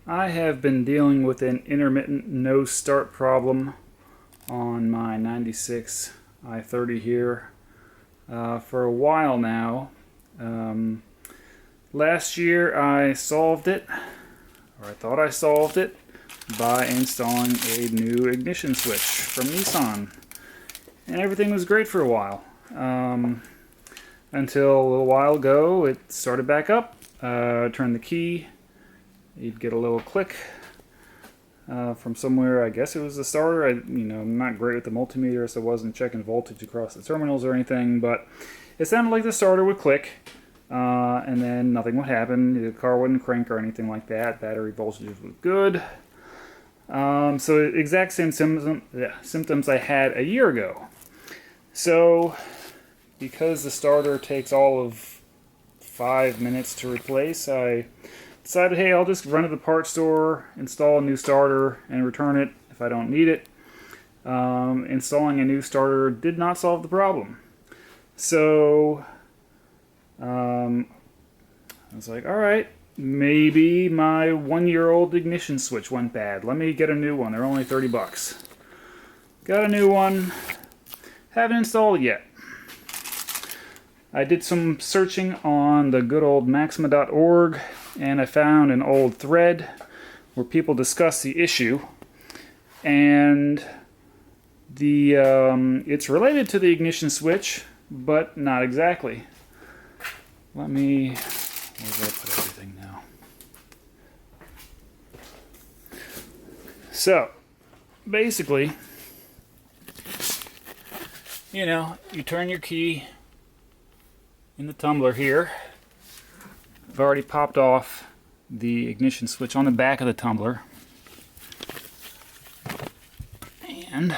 I have been dealing with an intermittent no start problem on my 96 i30 here for a while now. Last year I solved it, or I thought I solved it, by installing a new ignition switch from Nissan. And everything was great for a while. Until a little while ago it started back up. Turned the key. You'd get a little click from somewhere. I guess it was the starter. I'm not great with the multimeter, so I wasn't checking voltage across the terminals or anything, but it sounded like the starter would click, and then nothing would happen. The car wouldn't crank or anything like that. Battery voltage was good. So exact same symptoms I had a year ago. So because the starter takes all of 5 minutes to replace, I decided, hey, I'll just run to the parts store, install a new starter, and return it if I don't need it. Installing a new starter did not solve the problem. So I was like, alright, maybe my 1-year-old ignition switch went bad. Let me get a new one. They're only 30 bucks. Got a new one. Haven't installed it yet. I did some searching on the good old maxima.org, and I found an old thread where people discuss the issue, and it's related to the ignition switch, but not exactly. Where did I put everything now? So, basically, you turn your key in the tumbler here. I've already popped off the ignition switch on the back of the tumbler. And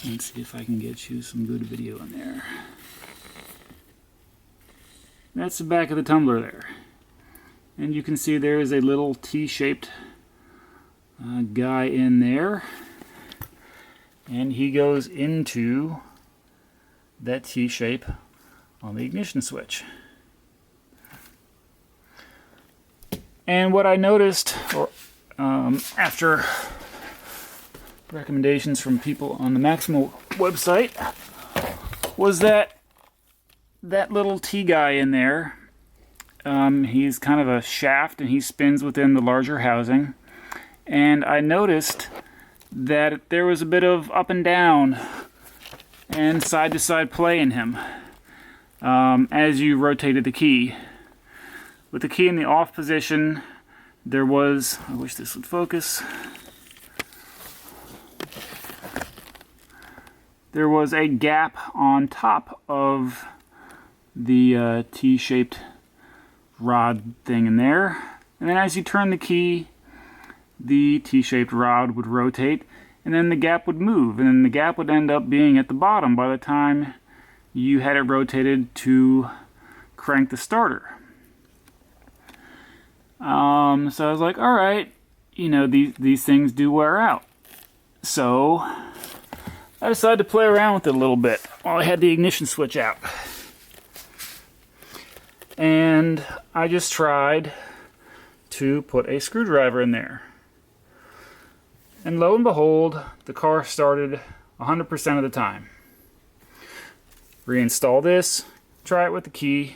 let's see if I can get you some good video in there. That's the back of the tumbler there. And you can see there is a little T-shaped guy in there. And he goes into that T-shape on the ignition switch. And what I noticed, after recommendations from people on the Maximo website, was that little T guy in there, he's kind of a shaft and he spins within the larger housing. And I noticed that there was a bit of up and down and side-to-side play in him as you rotated the key. With the key in the off position, there was, I wish this would focus, there was a gap on top of the T-shaped rod thing in there. And then as you turn the key, the T-shaped rod would rotate, and then the gap would move, and then the gap would end up being at the bottom by the time you had it rotated to crank the starter. So I was like, alright, these things do wear out. So I decided to play around with it a little bit while I had the ignition switch out. And I just tried to put a screwdriver in there. And lo and behold, the car started 100% of the time. Reinstall this, try it with the key,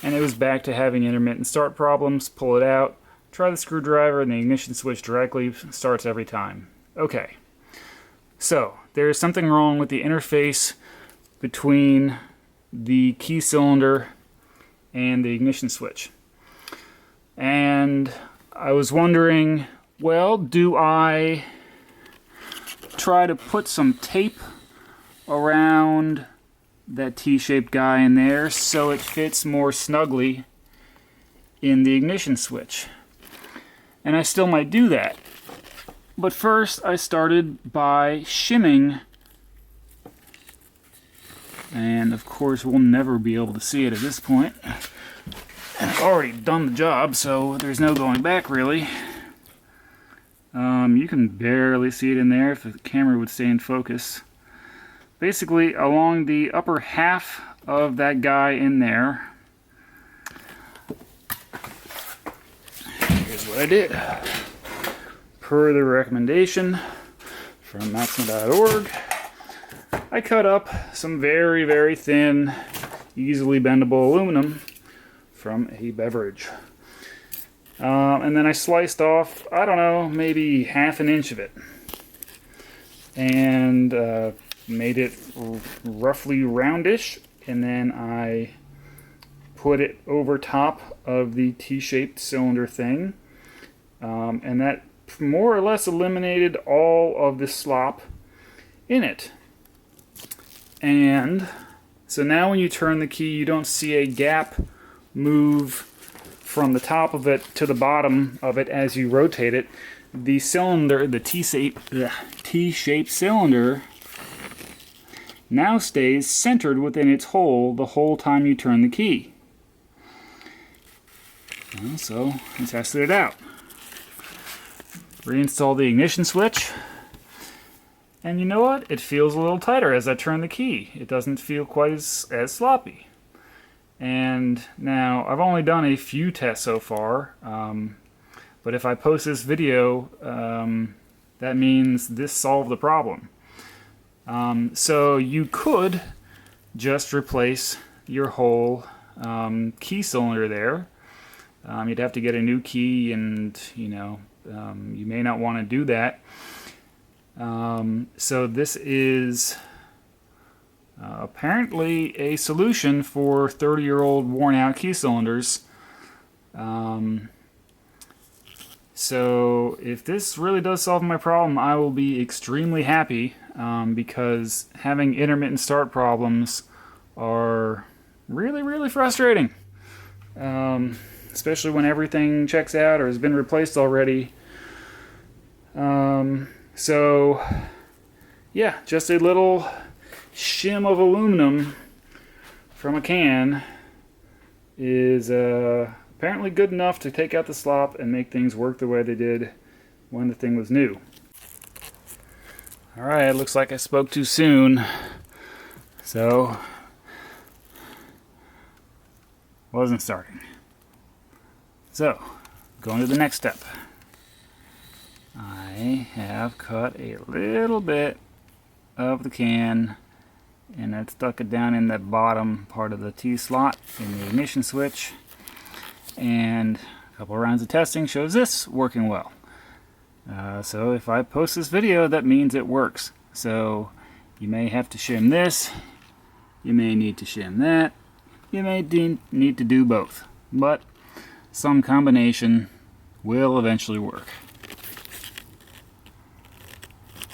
and it was back to having intermittent start problems. Pull it out, try the screwdriver, and the ignition switch directly starts every time. Okay, so there is something wrong with the interface between the key cylinder and the ignition switch. And I was wondering, well, do I try to put some tape around that T-shaped guy in there so it fits more snugly in the ignition switch? And I still might do that. But first I started by shimming, and of course we'll never be able to see it at this point. And I've already done the job, so there's no going back really. You can barely see it in there if the camera would stay in focus. Basically, along the upper half of that guy in there, here's what I did. Per the recommendation from Maxima.org, I cut up some very, very thin, easily bendable aluminum from a beverage. And then I sliced off, I don't know, maybe ½ an inch of it. And made it roughly roundish. And then I put it over top of the T-shaped cylinder thing. And that more or less eliminated all of the slop in it. And so now when you turn the key, you don't see a gap move from the top of it to the bottom of it as you rotate it. The cylinder, the T-shaped cylinder, now stays centered within its hole the whole time you turn the key. Well, so I tested it out. Reinstall the ignition switch. And you know what? It feels a little tighter as I turn the key. It doesn't feel quite as sloppy. And now, I've only done a few tests so far, but if I post this video, that means this solved the problem. So you could just replace your whole key cylinder there. You'd have to get a new key, and you may not want to do that. So this is apparently a solution for 30-year-old worn-out key cylinders. So if this really does solve my problem, I will be extremely happy, because having intermittent start problems are really, really frustrating. Especially when everything checks out or has been replaced already. So yeah, just a little shim of aluminum from a can is apparently good enough to take out the slop and make things work the way they did when the thing was new. Alright, looks like I spoke too soon. So, wasn't starting. So, going to the next step. I have cut a little bit of the can, and I stuck it down in the bottom part of the T-slot in the ignition switch. And a couple of rounds of testing shows this working well. So if I post this video, that means it works. So you may have to shim this, you may need to shim that, you may need to do both. But some combination will eventually work.